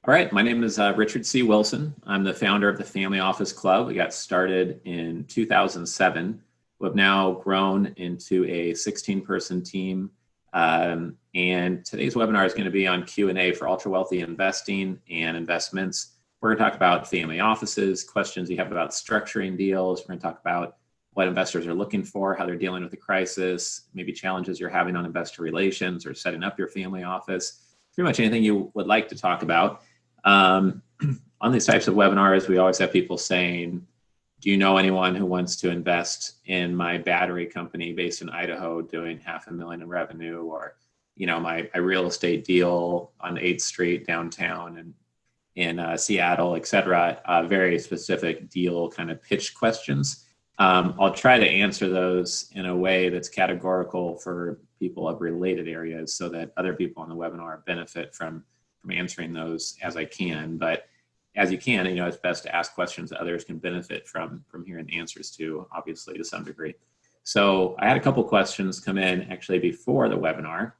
All right, my name is Richard C. Wilson. I'm the founder of the Family Office Club. We got started in 2007. We've now grown into a 16-person team. And today's webinar is going to be on Q&A for ultra-wealthy investing and investments. We're going to talk about family offices, questions you have about structuring deals. We're going to talk about what investors are looking for, how they're dealing with the crisis, maybe challenges you're having on investor relations or setting up your family office. Pretty much anything you would like to talk about. On these types of webinars, we always have people saying, do you know anyone who wants to invest in my battery company based in Idaho doing $500,000 in revenue, or, my real estate deal on 8th Street downtown and in Seattle, et cetera, very specific deal kind of pitch questions. I'll try to answer those in a way that's categorical for people of related areas so that other people on the webinar benefit from answering those as I can. But as you can, it's best to ask questions that others can benefit from hearing the answers to, obviously, to some degree. So I had a couple questions come in actually before the webinar,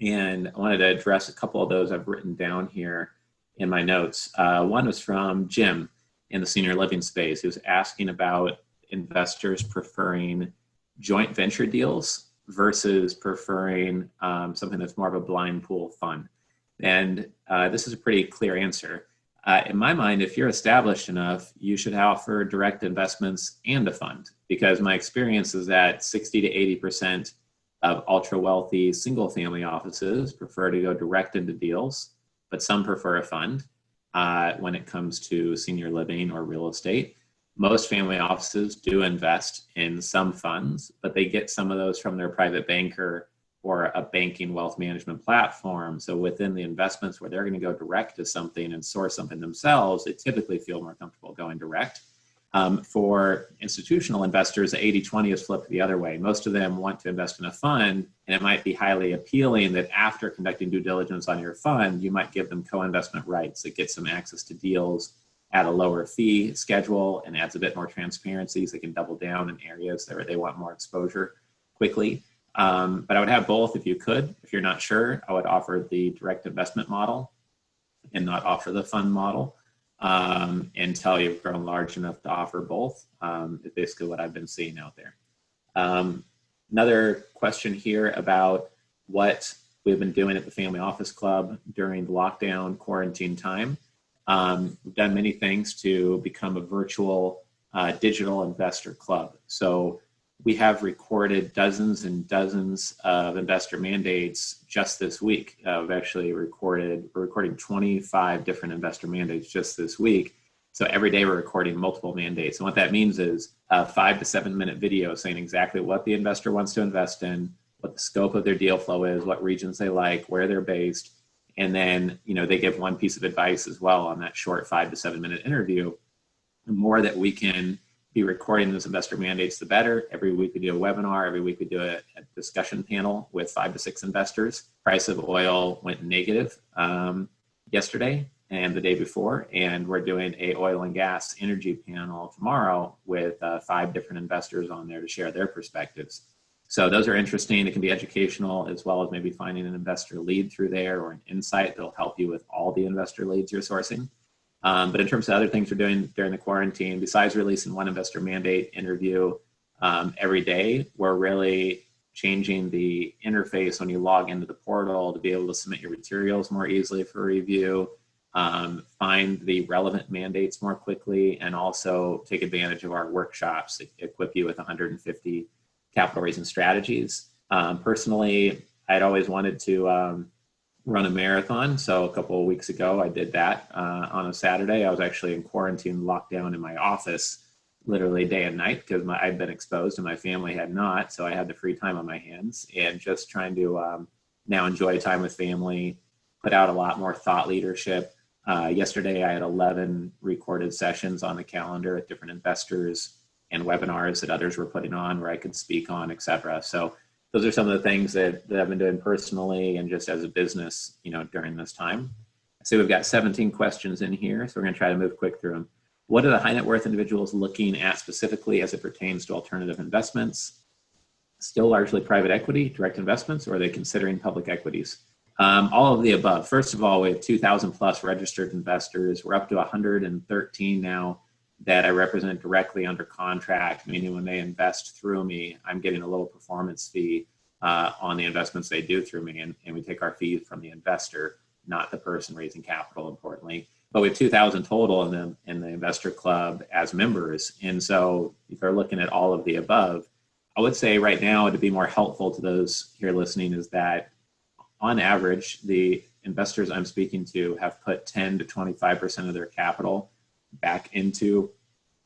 and I wanted to address a couple of those I've written down here in my notes. One was from Jim in the senior living space, who's asking about investors preferring joint venture deals versus preferring something that's more of a blind pool fund. And this is a pretty clear answer. In my mind, if you're established enough, you should offer direct investments and a fund, because my experience is that 60 to 80% of ultra wealthy single family offices prefer to go direct into deals, but some prefer a fund when it comes to senior living or real estate. Most family offices do invest in some funds, but they get some of those from their private banker or a banking wealth management platform. So within the investments where they're going to go direct to something and source something themselves, they typically feel more comfortable going direct. For institutional investors, the 80-20 is flipped the other way. Most of them want to invest in a fund, and it might be highly appealing that after conducting due diligence on your fund, you might give them co-investment rights that gets them access to deals at a lower fee schedule and adds a bit more transparency so they can double down in areas where they want more exposure quickly. But I would have both if you could. If you're not sure, I would offer the direct investment model and not offer the fund model until you've grown large enough to offer both. It's basically what I've been seeing out there. Another question here about what we've been doing at the Family Office Club during the lockdown quarantine time. We've done many things to become a virtual digital investor club. So we have recorded dozens and dozens of investor mandates just this week. We've actually we're recording 25 different investor mandates just this week. So every day we're recording multiple mandates. And what that means is a 5 to 7 minute video saying exactly what the investor wants to invest in, what the scope of their deal flow is, what regions they like, where they're based. And then, they give one piece of advice as well on that short 5 to 7 minute interview. The more that we can be recording those investor mandates, the better. Every week we do a webinar. Every week we do a discussion panel with 5 to 6 investors. Price of oil went negative yesterday and the day before, and we're doing a oil and gas energy panel tomorrow with 5 different investors on there to share their perspectives. So those are interesting. It can be educational, as well as maybe finding an investor lead through there or an insight that'll help you with all the investor leads you're sourcing. But in terms of other things we're doing during the quarantine, besides releasing one investor mandate interview every day, we're really changing the interface when you log into the portal to be able to submit your materials more easily for review, find the relevant mandates more quickly, and also take advantage of our workshops that equip you with 150 capital raising strategies. Personally, I'd always wanted to run a marathon. So a couple of weeks ago, I did that on a Saturday. I was actually in quarantine, locked down in my office, literally day and night, because I'd been exposed and my family had not. So I had the free time on my hands and just trying to now enjoy time with family, put out a lot more thought leadership. Yesterday, I had 11 recorded sessions on the calendar with different investors and webinars that others were putting on where I could speak on, et cetera. So those are some of the things that I've been doing personally and just as a business, during this time. So we've got 17 questions in here, so we're going to try to move quick through them. What are the high net worth individuals looking at specifically as it pertains to alternative investments? Still largely private equity, direct investments, or are they considering public equities? All of the above. First of all, we have 2,000 plus registered investors. We're up to 113 now that I represent directly under contract, meaning when they invest through me, I'm getting a little performance fee on the investments they do through me, and we take our fees from the investor, not the person raising capital, importantly. But we have 2,000 total in the investor club as members. And so if you're looking at all of the above, I would say right now, to be more helpful to those here listening, is that on average, the investors I'm speaking to have put 10 to 25% of their capital back into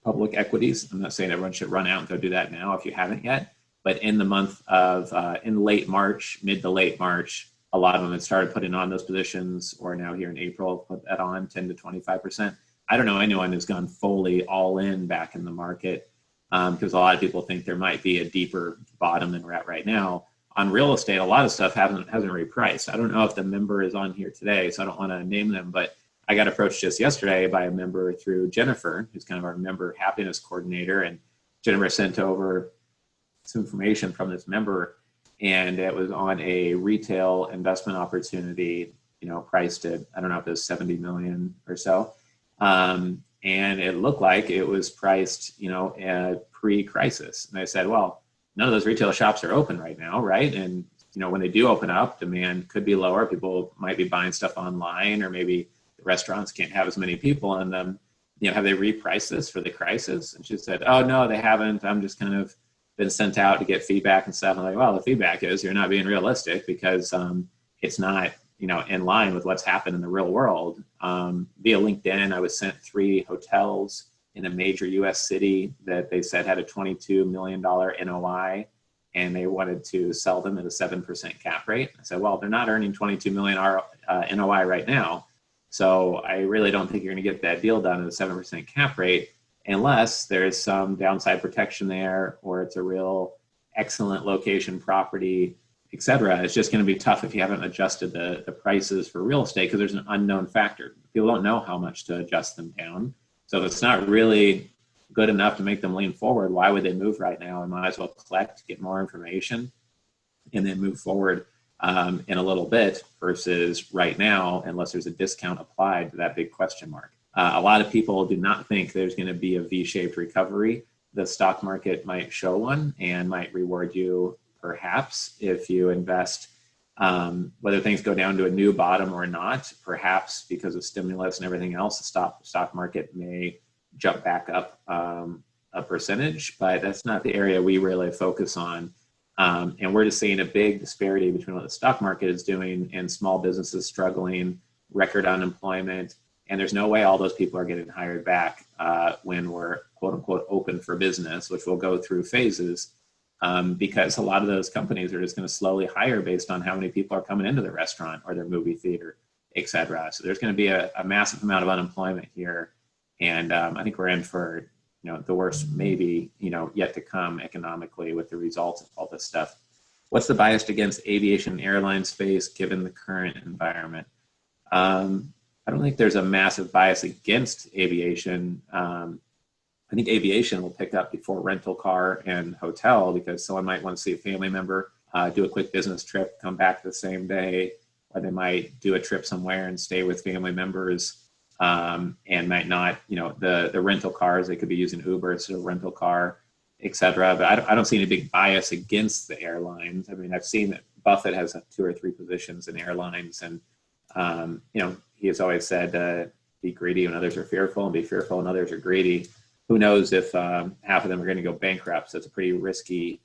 public equities. I'm not saying everyone should run out and go do that now if you haven't yet, but in the month of, in late March, mid to late March, a lot of them had started putting on those positions, or now here in April, put that on 10 to 25%. I don't know anyone who's gone fully all in back in the market, because a lot of people think there might be a deeper bottom than we're at right now. On real estate, a lot of stuff hasn't repriced. I don't know if the member is on here today, so I don't want to name them, but I got approached just yesterday by a member through Jennifer, who's kind of our member happiness coordinator, and Jennifer sent over some information from this member, and it was on a retail investment opportunity, priced at, I don't know if it was 70 million or so. And it looked like it was priced, pre-crisis. And I said, well, none of those retail shops are open right now, right? And, when they do open up, demand could be lower. People might be buying stuff online, or maybe the restaurants can't have as many people in them. Have they repriced this for the crisis? And she said, oh, no, they haven't. I'm just kind of been sent out to get feedback and stuff. I'm like, well, the feedback is you're not being realistic, because it's not, in line with what's happened in the real world. Via LinkedIn, I was sent 3 hotels in a major U.S. city that they said had a $22 million NOI, and they wanted to sell them at a 7% cap rate. I said, well, they're not earning $22 million NOI right now, so I really don't think you're going to get that deal done at a 7% cap rate unless there's some downside protection there, or it's a real excellent location property, et cetera. It's just going to be tough if you haven't adjusted the prices for real estate, because there's an unknown factor. People don't know how much to adjust them down. So if it's not really good enough to make them lean forward, why would they move right now? I might as well collect, get more information, and then move forward in a little bit, versus right now, unless there's a discount applied to that big question mark. A lot of people do not think there's going to be a V-shaped recovery. The stock market might show one and might reward you, perhaps, if you invest, whether things go down to a new bottom or not. Perhaps because of stimulus and everything else, the stock market may jump back up a percentage, but that's not the area we really focus on. And we're just seeing a big disparity between what the stock market is doing and small businesses struggling, record unemployment, and there's no way all those people are getting hired back when we're quote unquote open for business, which will go through phases, because a lot of those companies are just going to slowly hire based on how many people are coming into their restaurant or their movie theater, et cetera. So there's going to be a massive amount of unemployment here. And I think we're in for, the worst maybe, yet to come economically with the results of all this stuff. What's the bias against aviation and airline space given the current environment? I don't think there's a massive bias against aviation. I think aviation will pick up before rental car and hotel, because someone might want to see a family member, do a quick business trip, come back the same day, or they might do a trip somewhere and stay with family members. And might not, the rental cars, they could be using Uber instead of rental car, et cetera. But I don't see any big bias against the airlines. I mean, I've seen that Buffett has 2 or 3 positions in airlines, and, he has always said, be greedy when others are fearful, and be fearful when others are greedy. Who knows if half of them are going to go bankrupt? So it's a pretty risky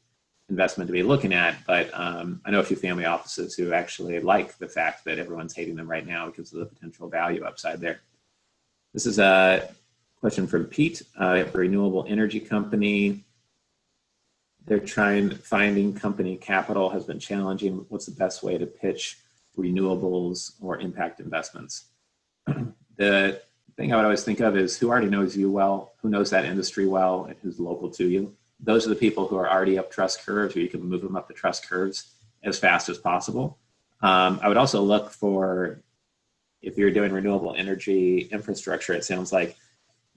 investment to be looking at. But I know a few family offices who actually like the fact that everyone's hating them right now because of the potential value upside there. This is a question from Pete, a renewable energy company. They're finding company capital has been challenging. What's the best way to pitch renewables or impact investments? The thing I would always think of is who already knows you well, who knows that industry well, and who's local to you. Those are the people who are already up trust curves, or you can move them up the trust curves as fast as possible. I would also look for, if you're doing renewable energy infrastructure, it sounds like,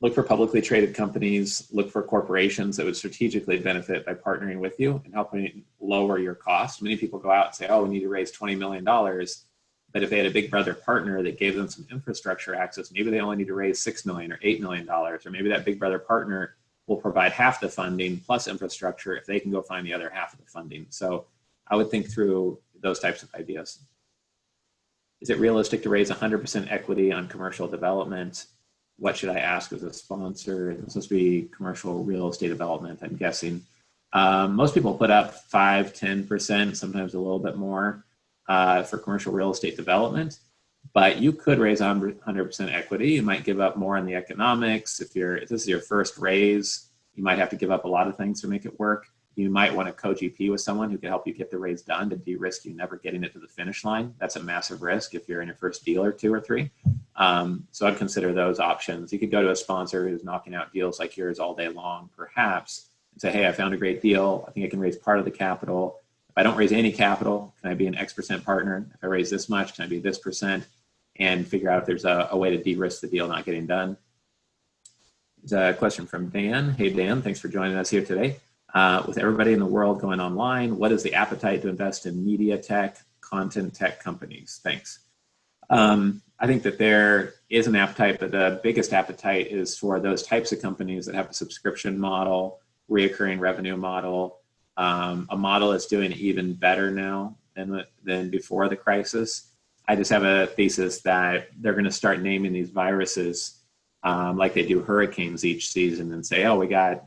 look for publicly traded companies, look for corporations that would strategically benefit by partnering with you and helping lower your cost. Many people go out and say, oh, we need to raise $20 million. But if they had a big brother partner that gave them some infrastructure access, maybe they only need to raise $6 million or $8 million, or maybe that big brother partner will provide half the funding plus infrastructure if they can go find the other half of the funding. So I would think through those types of ideas. Is it realistic to raise 100% equity on commercial development? What should I ask as a sponsor? It's supposed to be commercial real estate development, I'm guessing. Most people put up 5, 10%, sometimes a little bit more for commercial real estate development. But you could raise 100% equity. You might give up more on the economics. If this is your first raise, you might have to give up a lot of things to make it work. You might want to co-GP with someone who can help you get the raise done to de-risk you never getting it to the finish line. That's a massive risk if you're in your first deal or 2 or 3. So I'd consider those options. You could go to a sponsor who's knocking out deals like yours all day long, perhaps, and say, hey, I found a great deal. I think I can raise part of the capital. If I don't raise any capital, can I be an X% partner? If I raise this much, can I be this percent? And figure out if there's a way to de-risk the deal not getting done. There's a question from Dan. Hey, Dan, thanks for joining us here today. With everybody in the world going online, what is the appetite to invest in media tech, content tech companies? Thanks. I think that there is an appetite, but the biggest appetite is for those types of companies that have a subscription model, reoccurring revenue model, a model that's doing even better now than before the crisis. I just have a thesis that they're going to start naming these viruses like they do hurricanes each season and say, oh, we got,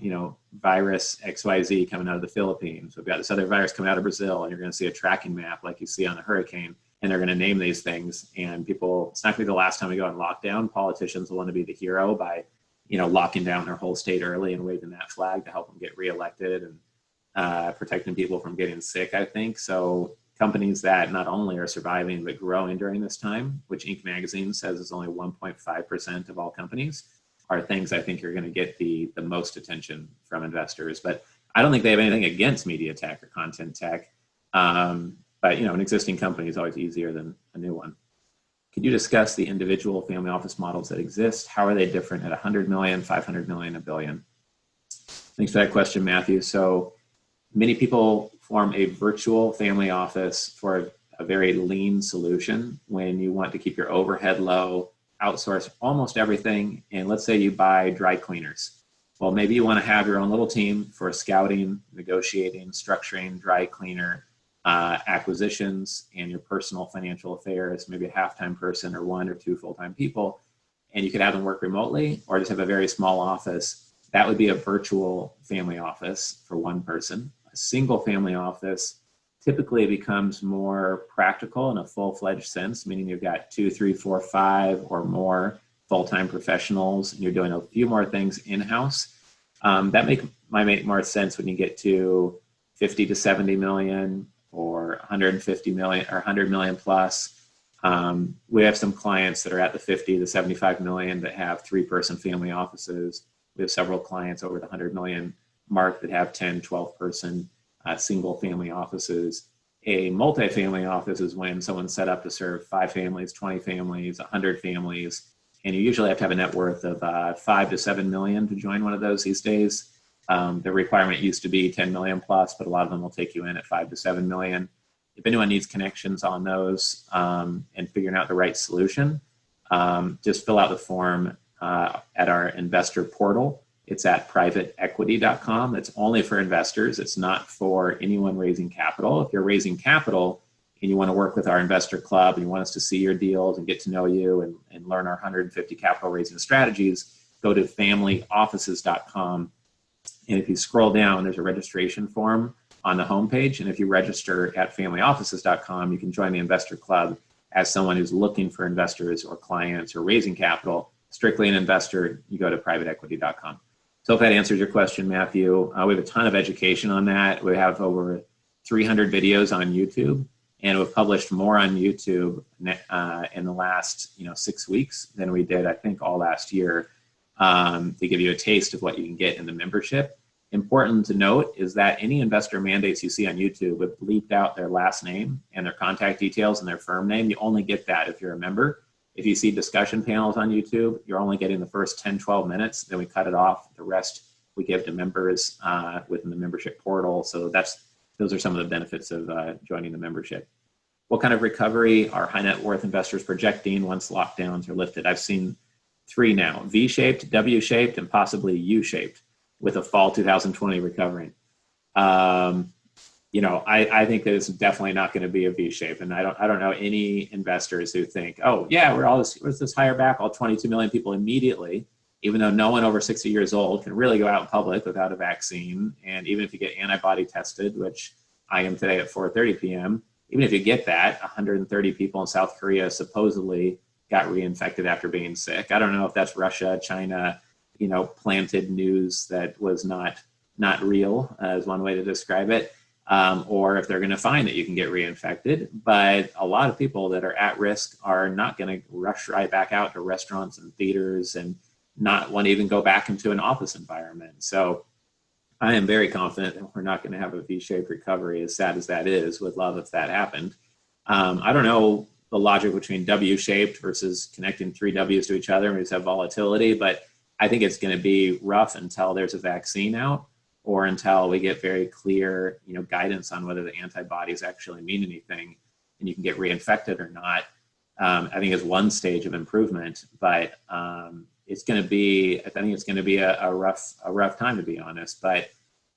virus XYZ coming out of the Philippines. We've got this other virus coming out of Brazil, and you're going to see a tracking map like you see on a hurricane, and they're going to name these things. And people, it's not going to be the last time we go on lockdown. Politicians will want to be the hero by, locking down their whole state early and waving that flag to help them get reelected and protecting people from getting sick, I think. So companies that not only are surviving but growing during this time, which Inc. magazine says is only 1.5% of all companies, are things I think are going to get the most attention from investors. But I don't think they have anything against media tech or content tech. But an existing company is always easier than a new one. Could you discuss the individual family office models that exist? How are they different at 100 million, 500 million, a billion? Thanks for that question, Matthew. So many people form a virtual family office for a very lean solution when you want to keep your overhead low, outsource almost everything. And let's say you buy dry cleaners. Well, maybe you want to have your own little team for scouting, negotiating, structuring, dry cleaner, acquisitions, and your personal financial affairs, maybe a half-time person or 1 or 2 full-time people. And you could have them work remotely or just have a very small office. That would be a virtual family office for one person. A single family office typically becomes more practical in a full-fledged sense, meaning you've got 2, 3, 4, 5 or more full-time professionals, and you're doing a few more things in-house. That might make more sense when you get to 50 to 70 million or 150 million or 100 million plus. We have some clients that are at the 50 to 75 million that have 3-person family offices. We have several clients over the 100 million mark that have 10, 12-person single family offices. A multi-family office is when someone's set up to serve 5 families, 20 families, 100 families, and you usually have to have a net worth of 5 to 7 million to join one of those these days. The requirement used to be 10 million plus, but a lot of them will take you in at 5 to 7 million. If anyone needs connections on those and figuring out the right solution, just fill out the form at our investor portal. It's at privateequity.com. It's only for investors. It's not for anyone raising capital. If you're raising capital and you want to work with our investor club and you want us to see your deals and get to know you and learn our 150 capital raising strategies, go to familyoffices.com. And if you scroll down, there's a registration form on the homepage. And if you register at familyoffices.com, you can join the investor club as someone who's looking for investors or clients or raising capital. Strictly an investor, you go to privateequity.com. So if that answers your question, Matthew, we have a ton of education on that. We have over 300 videos on YouTube, and we've published more on YouTube in the last 6 weeks than we did, I think, all last year to give you a taste of what you can get in the membership. Important to note is that any investor mandates you see on YouTube have bleeped out their last name and their contact details and their firm name. You only get that if you're a member. If you see discussion panels on YouTube, you're only getting the first 10, 12 minutes. Then we cut it off. The rest we give to members within the membership portal. So those are some of the benefits of joining the membership. what kind of recovery are high net worth investors projecting once lockdowns are lifted? I've seen three now: V-shaped, W-shaped, and possibly U-shaped, with a fall 2020 recovering. I think that it's definitely not going to be a V-shape, and I don't know any investors who think, oh yeah, let's just hire back all 22 million people immediately, even though no one over 60 years old can really go out in public without a vaccine. And even if you get antibody tested, which I am today at 4:30 p.m., even if you get that, 130 people in South Korea supposedly got reinfected after being sick. I don't know if that's Russia, China, planted news that was not real, as one way to describe it. Or if they're going to find that you can get reinfected. But a lot of people that are at risk are not going to rush right back out to restaurants and theaters and not want to even go back into an office environment. So I am very confident that we're not going to have a V-shaped recovery, as sad as that is. Would love if that happened. I don't know the logic between W-shaped versus connecting three W's to each other and we just have volatility, but I think it's going to be rough until there's a vaccine out, or until we get very clear, guidance on whether the antibodies actually mean anything and you can get reinfected or not. I think is one stage of improvement, but I think it's going to be a rough time, to be honest. But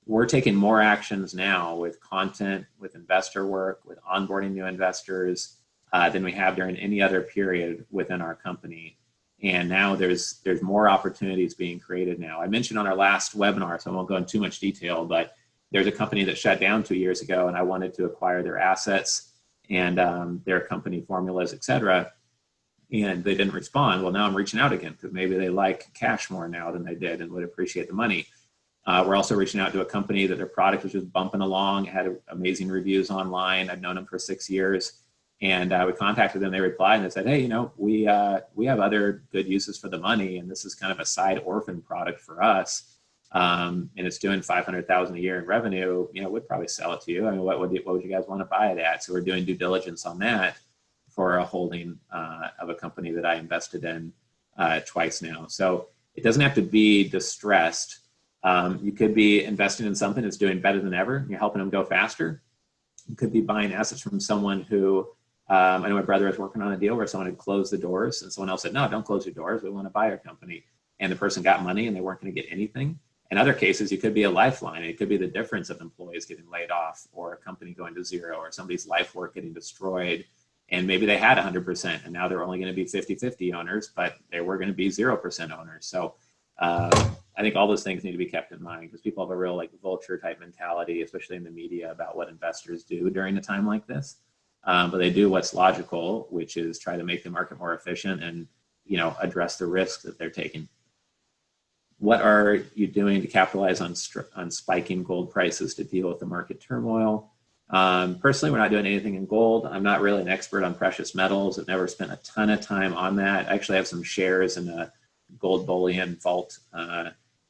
we're taking more actions now with content, with investor work, with onboarding new investors than we have during any other period within our company. And now there's more opportunities being created now. I mentioned on our last webinar, so I won't go into too much detail, but there's a company that shut down 2 years ago, and I wanted to acquire their assets and their company formulas, et cetera. And they didn't respond. Well, now I'm reaching out again because maybe they like cash more now than they did and would appreciate the money. We're also reaching out to a company that their product was just bumping along, had amazing reviews online. I've known them for 6 years. And we contacted them. They replied and they said, hey, we have other good uses for the money, and this is kind of a side orphan product for us. And it's doing $500,000 a year in revenue. We'd probably sell it to you. I mean, what would you guys want to buy it at? So we're doing due diligence on that for a holding of a company that I invested in twice now. So it doesn't have to be distressed. You could be investing in something that's doing better than ever, and you're helping them go faster. You could be buying assets from someone who, I know my brother was working on a deal where someone had closed the doors and someone else said, no, don't close your doors. We want to buy your company. And the person got money and they weren't going to get anything. In other cases, you could be a lifeline. It could be the difference of employees getting laid off, or a company going to zero, or somebody's life work getting destroyed. And maybe they had 100% and now they're only going to be 50-50 owners, but they were going to be 0% owners. So I think all those things need to be kept in mind, because people have a real vulture type mentality, especially in the media, about what investors do during a time like this. But they do what's logical, which is try to make the market more efficient and, address the risks that they're taking. What are you doing to capitalize on spiking gold prices to deal with the market turmoil? Personally, we're not doing anything in gold. I'm not really an expert on precious metals. I've never spent a ton of time on that. I actually have some shares in a gold bullion vault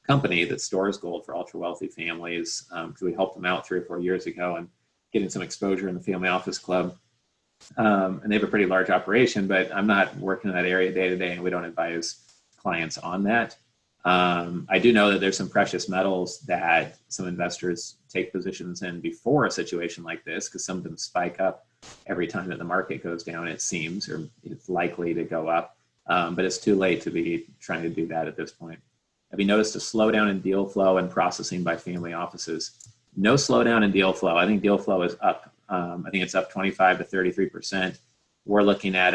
company that stores gold for ultra wealthy families, because we helped them out 3 or 4 years ago and getting some exposure in the family office club. And they have a pretty large operation, but I'm not working in that area day to day, and we don't advise clients on that. I do know that there's some precious metals that some investors take positions in before a situation like this, because some of them spike up every time that the market goes down, it seems, or it's likely to go up. But it's too late to be trying to do that at this point. Have you noticed a slowdown in deal flow and processing by family offices? No slowdown in deal flow. I think deal flow is up. I think it's up 25 to 33%. We're looking at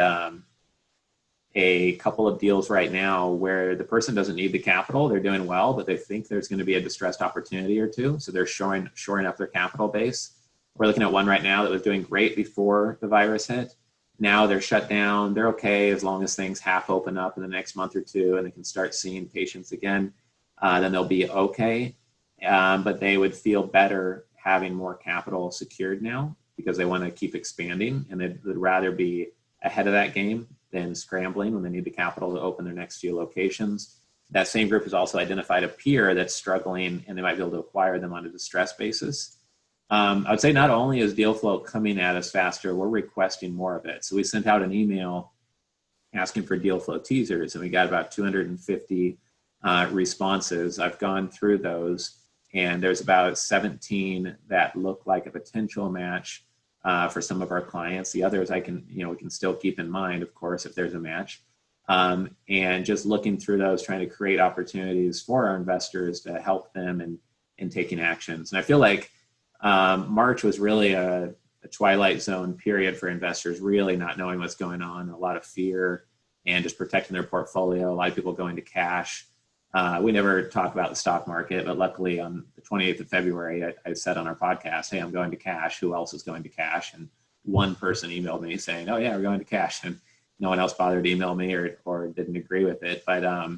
a couple of deals right now where the person doesn't need the capital. They're doing well, but they think there's going to be a distressed opportunity or two. So they're shoring up their capital base. We're looking at one right now that was doing great before the virus hit. Now they're shut down. They're okay as long as things half open up in the next month or two and they can start seeing patients again. Then they'll be okay. But they would feel better having more capital secured now, because they want to keep expanding, and they'd rather be ahead of that game than scrambling when they need the capital to open their next few locations. That same group has also identified a peer that's struggling, and they might be able to acquire them on a distress basis. I would say not only is deal flow coming at us faster, we're requesting more of it. So we sent out an email asking for deal flow teasers, and we got about 250 responses. I've gone through those, and there's about 17 that look like a potential match. for some of our clients. The others we can still keep in mind, of course, if there's a match. And just looking through those, trying to create opportunities for our investors to help them in taking actions. And I feel like March was really a twilight zone period for investors, really not knowing what's going on, a lot of fear and just protecting their portfolio. A lot of people going to cash. We never talk about the stock market, but luckily on the 28th of February, I said on our podcast, hey, I'm going to cash. Who else is going to cash? And one person emailed me saying, oh yeah, we're going to cash. And no one else bothered to email me or didn't agree with it. But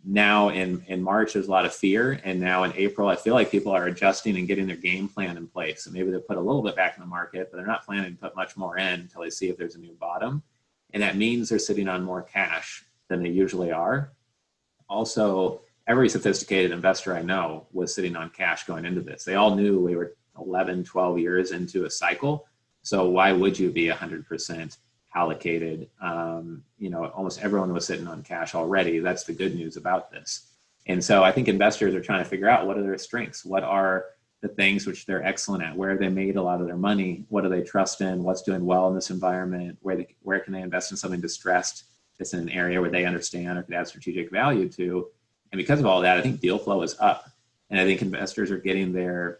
now in March, there's a lot of fear. And now in April, I feel like people are adjusting and getting their game plan in place. So maybe they'll put a little bit back in the market, but they're not planning to put much more in until they see if there's a new bottom. And that means they're sitting on more cash than they usually are. Also, every sophisticated investor I know was sitting on cash going into this. They all knew we were 11, 12 years into a cycle. So why would you be 100% allocated? Almost everyone was sitting on cash already. That's the good news about this. And so I think investors are trying to figure out what are their strengths? What are the things which they're excellent at? Where have they made a lot of their money? What do they trust in? What's doing well in this environment? Where can they invest in something distressed that's in an area where they understand or could add strategic value to? And because of all that, I think deal flow is up. And I think investors are getting their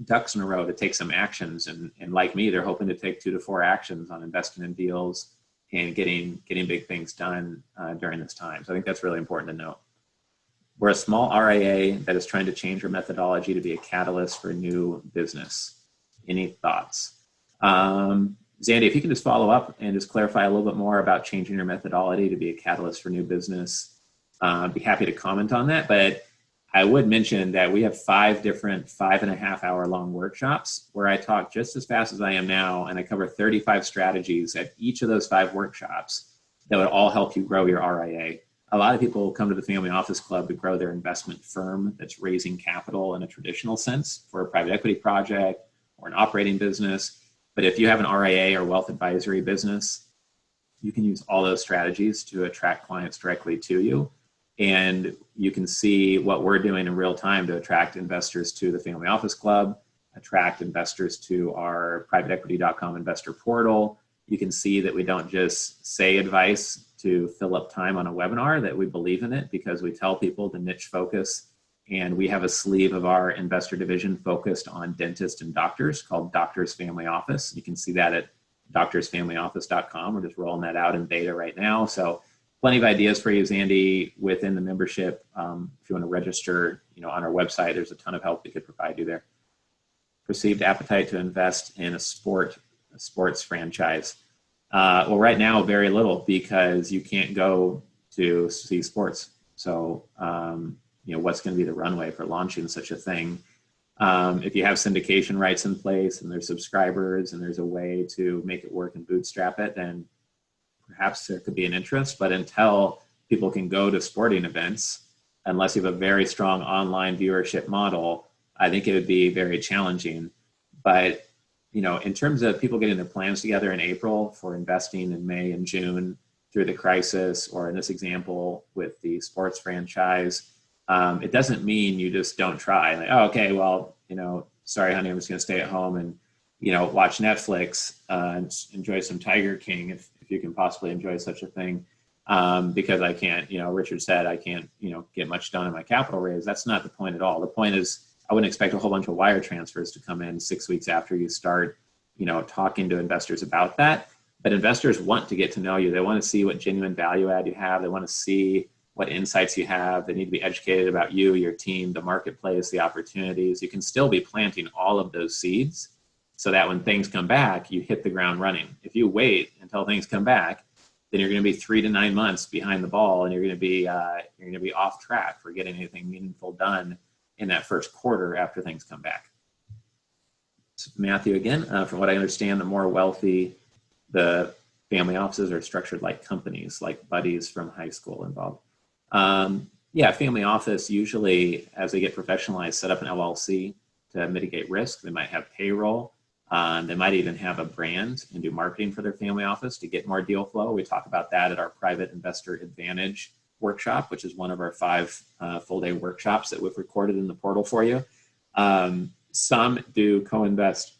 ducks in a row to take some actions. And like me, they're hoping to take 2 to 4 actions on investing in deals and getting big things done during this time. So I think that's really important to note. We're a small RIA that is trying to change our methodology to be a catalyst for new business. Any thoughts? Zandy, if you can just follow up and just clarify a little bit more about changing your methodology to be a catalyst for new business. I'd be happy to comment on that, but I would mention that we have 5 different 5.5-hour long workshops where I talk just as fast as I am now, and I cover 35 strategies at each of those 5 workshops that would all help you grow your RIA. A lot of people come to the Family Office Club to grow their investment firm that's raising capital in a traditional sense for a private equity project or an operating business. But if you have an RIA or wealth advisory business, you can use all those strategies to attract clients directly to you. And you can see what we're doing in real time to attract investors to the Family Office Club, attract investors to our privateequity.com investor portal. You can see that we don't just say advice to fill up time on a webinar, that we believe in it because we tell people to niche focus. And we have a sleeve of our investor division focused on dentists and doctors called Doctors Family Office. You can see that at doctorsfamilyoffice.com. We're just rolling that out in beta right now. So plenty of ideas for you, Zandy, within the membership. If you want to register, on our website, there's a ton of help we could provide you there. Perceived appetite to invest in a sports franchise. Well, right now, very little because you can't go to see sports. So, what's going to be the runway for launching such a thing? If you have syndication rights in place and there's subscribers and there's a way to make it work and bootstrap it, then perhaps there could be an interest. But until people can go to sporting events, unless you have a very strong online viewership model, I think it would be very challenging. But in terms of people getting their plans together in April for investing in May and June through the crisis, or in this example with the sports franchise, it doesn't mean you just don't try. Like, oh, okay, well, sorry, honey, I'm just going to stay at home and, watch Netflix and enjoy some Tiger King if you can possibly enjoy such a thing. Because I can't, Richard said, I can't, get much done in my capital raise. That's not the point at all. The point is, I wouldn't expect a whole bunch of wire transfers to come in 6 weeks after you start, talking to investors about that. But investors want to get to know you. They want to see what genuine value add you have. They want to see what insights you have. They need to be educated about you, your team, the marketplace, the opportunities. You can still be planting all of those seeds so that when things come back, you hit the ground running. If you wait until things come back, then you're going to be 3 to 9 months behind the ball, and you're going to be off track for getting anything meaningful done in that first quarter after things come back. So Matthew, again, from what I understand, the more wealthy the family offices are structured like companies, like buddies from high school involved. Family office usually, as they get professionalized, set up an LLC to mitigate risk. They might have payroll. They might even have a brand and do marketing for their family office to get more deal flow. We talk about that at our Private Investor Advantage workshop, which is one of our 5 full-day workshops that we've recorded in the portal for you. Some do co-invest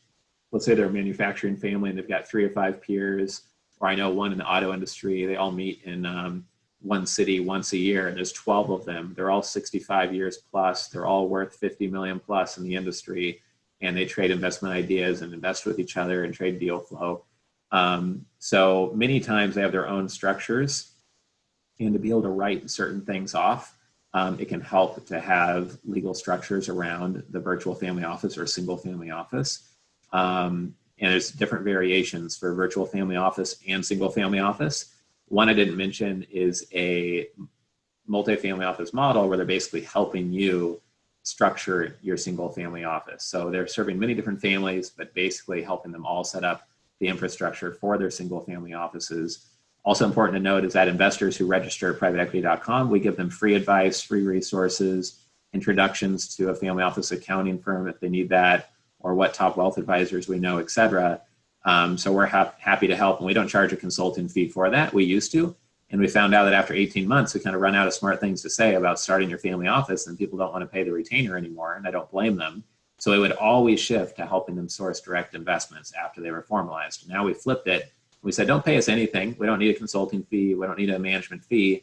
let's say they're a manufacturing family and they've got 3 or 5 peers, or I know one in the auto industry, they all meet in one city once a year, and there's 12 of them. They're all 65 years plus. They're all worth 50 million plus in the industry, and they trade investment ideas and invest with each other and trade deal flow. So many times they have their own structures, and to be able to write certain things off, it can help to have legal structures around the virtual family office or single family office. And there's different variations for virtual family office and single family office. One I didn't mention is a multifamily office model where they're basically helping you structure your single family office. So they're serving many different families, but basically helping them all set up the infrastructure for their single family offices. Also important to note is that investors who register at privateequity.com, we give them free advice, free resources, introductions to a family office accounting firm if they need that, or what top wealth advisors we know, et cetera. So we're happy to help, and we don't charge a consulting fee for that. We used to, and we found out that after 18 months, we kind of run out of smart things to say about starting your family office, and people don't want to pay the retainer anymore, and I don't blame them. So it would always shift to helping them source direct investments after they were formalized. Now we flipped it. We said, don't pay us anything. We don't need a consulting fee. We don't need a management fee.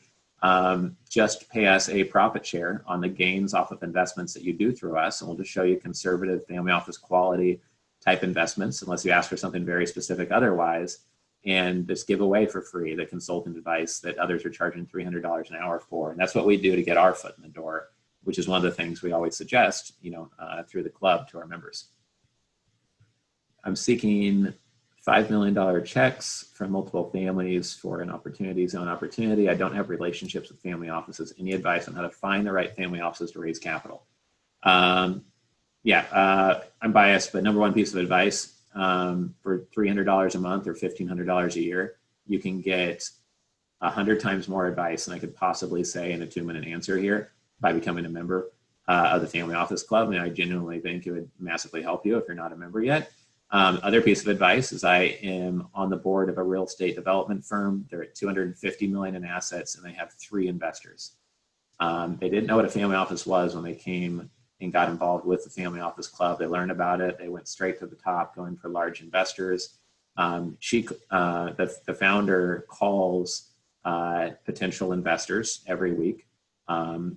Just pay us a profit share on the gains off of investments that you do through us. And we'll just show you conservative family office quality type investments, unless you ask for something very specific otherwise, and just give away for free the consultant advice that others are charging $300 an hour for. And that's what we do to get our foot in the door, which is one of the things we always suggest, through the club to our members. I'm seeking $5 million checks from multiple families for an opportunity zone opportunity. I don't have relationships with family offices. Any advice on how to find the right family offices to raise capital? I'm biased, but number one piece of advice, for $300 a month or $1,500 a year, you can get 100 times more advice than I could possibly say in a 2-minute answer here by becoming a member of the Family Office Club. And I genuinely think it would massively help you if you're not a member yet. Other piece of advice is I am on the board of a real estate development firm. They're at $250 million in assets, and they have 3 investors. They didn't know what a family office was when they came and got involved with the Family Office Club. They learned about it. They went straight to the top, going for large investors. The founder calls potential investors every week.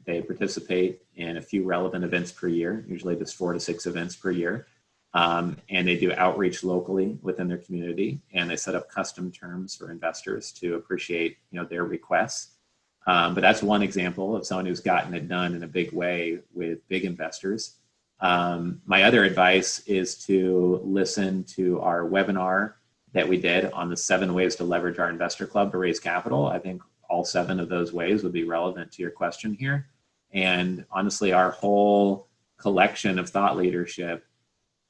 They participate in a few relevant events per year, usually just 4 to 6 events per year. And they do outreach locally within their community, and they set up custom terms for investors to appreciate, their requests. But that's one example of someone who's gotten it done in a big way with big investors. My other advice is to listen to our webinar that we did on the 7 ways to leverage our investor club to raise capital. I think all 7 of those ways would be relevant to your question here. And honestly, our whole collection of thought leadership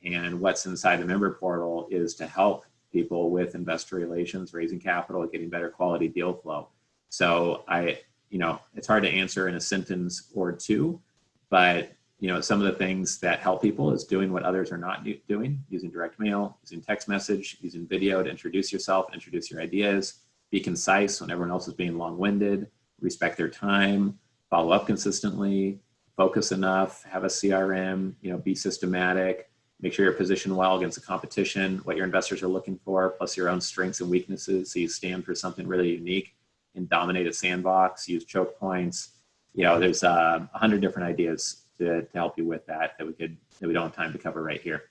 and what's inside the member portal is to help people with investor relations, raising capital, getting better quality deal flow. So it's hard to answer in a sentence or 2, but some of the things that help people is doing what others are not doing, using direct mail, using text message, using video to introduce yourself, introduce your ideas, be concise when everyone else is being long-winded, respect their time, follow up consistently, focus enough, have a CRM, be systematic, make sure you're positioned well against the competition, what your investors are looking for, plus your own strengths and weaknesses. So you stand for something really unique and dominate a sandbox, use choke points. There's 100 different ideas to help you with that we don't have time to cover right here.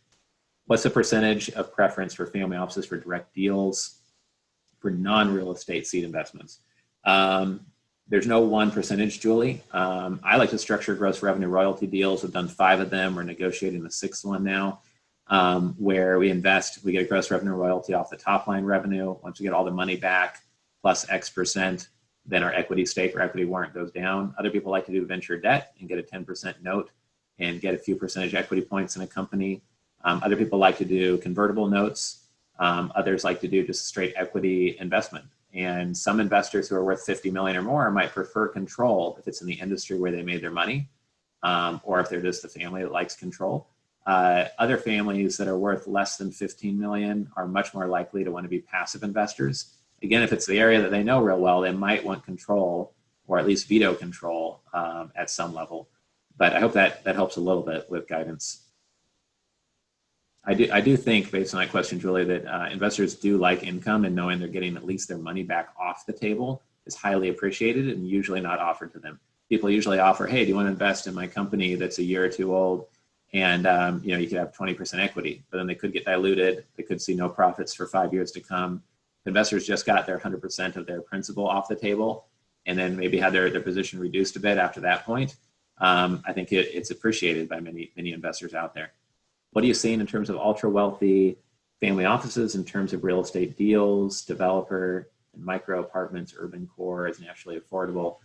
What's the percentage of preference for family offices for direct deals for non-real estate seed investments? There's no one percentage, Julie. I like to structure gross revenue royalty deals. We've done 5 of them. We're negotiating the 6th one now, where we invest, we get a gross revenue royalty off the top line revenue. Once we get all the money back, plus X%, then our equity stake or equity warrant goes down. Other people like to do venture debt and get a 10% note and get a few percentage equity points in a company. Other people like to do convertible notes. Others like to do just a straight equity investment. And some investors who are worth 50 million or more might prefer control if it's in the industry where they made their money, or if they're just the family that likes control. Other families that are worth less than 15 million are much more likely to want to be passive investors. Again, if it's the area that they know real well, they might want control, or at least veto control at some level. But I hope that helps a little bit with guidance. I do think, based on that question, Julie, that investors do like income, and knowing they're getting at least their money back off the table is highly appreciated and usually not offered to them. People usually offer, hey, do you want to invest in my company that's a year or two old? And you could have 20% equity, but then they could get diluted. They could see no profits for 5 years to come. Investors just got their 100% of their principal off the table, and then maybe had their position reduced a bit after that point. I think it's appreciated by many investors out there. What are you seeing in terms of ultra wealthy family offices, in terms of real estate deals, developer and micro apartments, urban core is naturally affordable?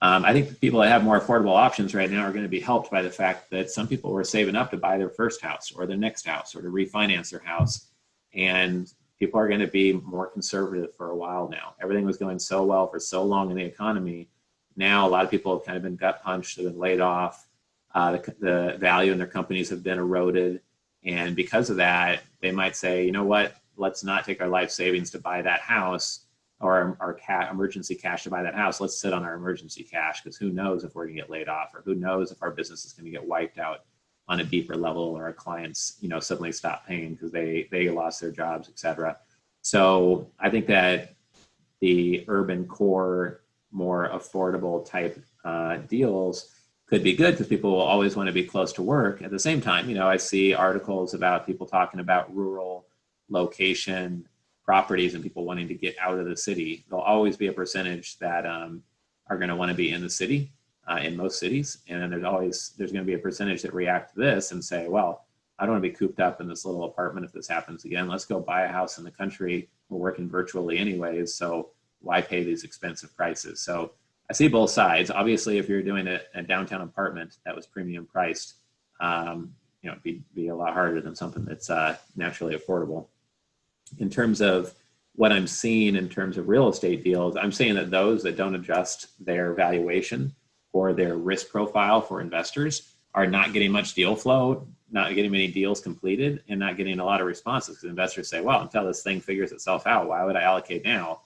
I think the people that have more affordable options right now are going to be helped by the fact that some people were saving up to buy their first house or their next house or to refinance their house. And people are going to be more conservative for a while now. Everything was going so well for so long in the economy. Now, a lot of people have kind of been gut punched, have been laid off. The value in their companies have been eroded. And because of that, they might say, you know what, let's not take our life savings to buy that house or our emergency cash to buy that house. Let's sit on our emergency cash, because who knows if we're going to get laid off, or who knows if our business is going to get wiped out on a deeper level, or our clients, suddenly stop paying because they lost their jobs, et cetera. So I think that the urban core, more affordable type deals could be good, because people will always want to be close to work. At the same time, I see articles about people talking about rural location properties and people wanting to get out of the city. There'll always be a percentage that are going to want to be in the city, in most cities. And then there's going to be a percentage that react to this and say, well, I don't want to be cooped up in this little apartment if this happens again. Let's go buy a house in the country. We're working virtually anyways, so why pay these expensive prices? So I see both sides. Obviously, if you're doing a downtown apartment that was premium priced, it'd be a lot harder than something that's naturally affordable. In terms of what I'm seeing in terms of real estate deals, I'm seeing that those that don't adjust their valuation or their risk profile for investors are not getting much deal flow, not getting many deals completed, and not getting a lot of responses, because investors say, well, until this thing figures itself out, why would I allocate now?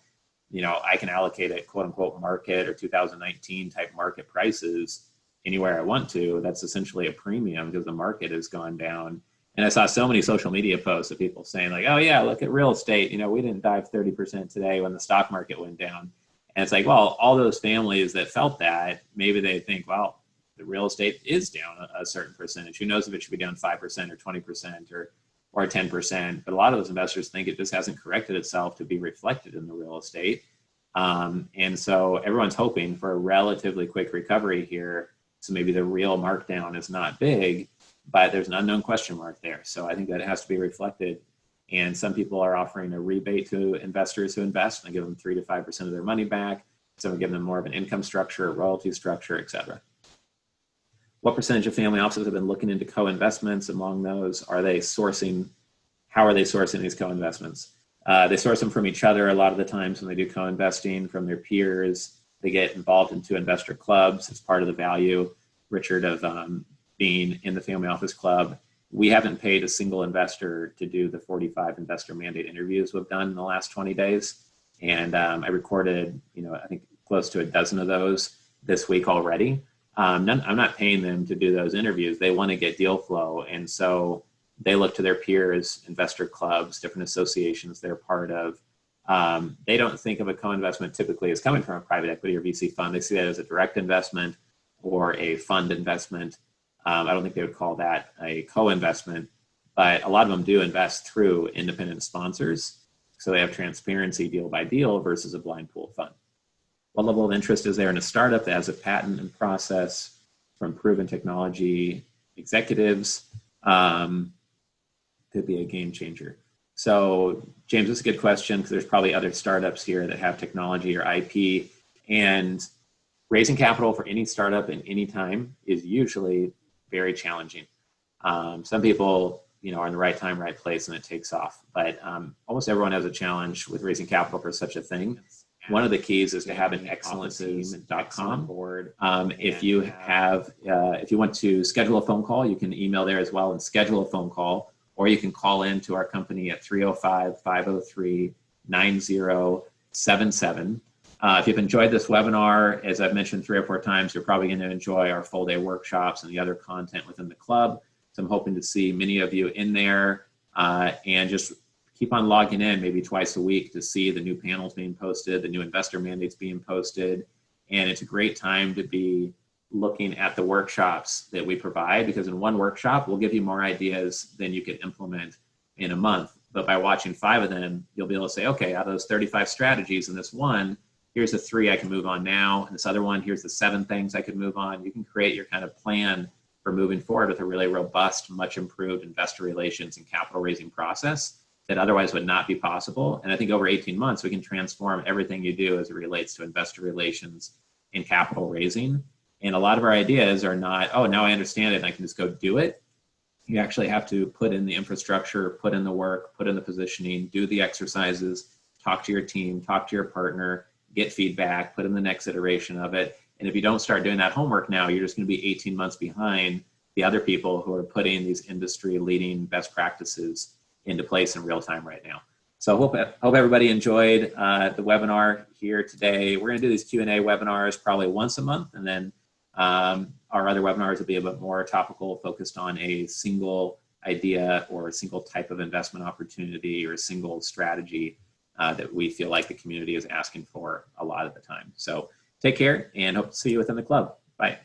I can allocate at quote unquote market or 2019 type market prices anywhere I want to. That's essentially a premium because the market has gone down. And I saw so many social media posts of people saying like, oh yeah, look at real estate. We didn't dive 30% today when the stock market went down. And it's like, well, all those families that felt that, maybe they think, well, the real estate is down a certain percentage. Who knows if it should be down 5% or 20% or 10%. But a lot of those investors think it just hasn't corrected itself to be reflected in the real estate. And so everyone's hoping for a relatively quick recovery here. So maybe the real markdown is not big, but there's an unknown question mark there. So I think that it has to be reflected. And some people are offering a rebate to investors who invest, and they give them 3 to 5% of their money back. Some are giving them more of an income structure, a royalty structure, et cetera. What percentage of family offices have been looking into co-investments? Among those, how are they sourcing these co-investments? They source them from each other a lot of the times when they do co-investing, from their peers. They get involved into investor clubs as part of the value, Richard, of being in the family office club. We haven't paid a single investor to do the 45 investor mandate interviews we've done in the last 20 days. And I recorded, I think close to a dozen of those this week already. I'm not paying them to do those interviews. They want to get deal flow. And so they look to their peers, investor clubs, different associations they're part of. They don't think of a co-investment typically as coming from a private equity or VC fund. They see that as a direct investment or a fund investment. I don't think they would call that a co-investment, but a lot of them do invest through independent sponsors. So they have transparency deal by deal versus a blind pool fund. What level of interest is there in a startup that has a patent and process from proven technology executives? Could be a game changer. So James, that's a good question, because there's probably other startups here that have technology or IP, and raising capital for any startup in any time is usually very challenging. Some people, are in the right time, right place, and it takes off. But almost everyone has a challenge with raising capital for such a thing. One of the keys is to have an excellent team.com board. If you want to schedule a phone call, you can email there as well and schedule a phone call, or you can call in to our company at 305-503-9077. If you've enjoyed this webinar, as I've mentioned 3 or 4 times, you're probably going to enjoy our full day workshops and the other content within the club. So I'm hoping to see many of you in there. and just keep on logging in maybe twice a week to see the new panels being posted, the new investor mandates being posted. And it's a great time to be looking at the workshops that we provide, because in one workshop, we'll give you more ideas than you can implement in a month. But by watching 5 of them, you'll be able to say, okay, out of those 35 strategies in this one, here's the 3 I can move on now. And this other one, here's the 7 things I could move on. You can create your kind of plan for moving forward with a really robust, much improved investor relations and capital raising process that otherwise would not be possible. And I think over 18 months, we can transform everything you do as it relates to investor relations and capital raising. And a lot of our ideas are not, oh, now I understand it and I can just go do it. You actually have to put in the infrastructure, put in the work, put in the positioning, do the exercises, talk to your team, talk to your partner, get feedback, put in the next iteration of it. And if you don't start doing that homework now, you're just going to be 18 months behind the other people who are putting these industry leading best practices into place in real time right now. So hope everybody enjoyed the webinar here today. We're going to do these Q&A webinars probably once a month, and then our other webinars will be a bit more topical, focused on a single idea or a single type of investment opportunity or a single strategy that we feel like the community is asking for a lot of the time. So take care and hope to see you within the club. Bye.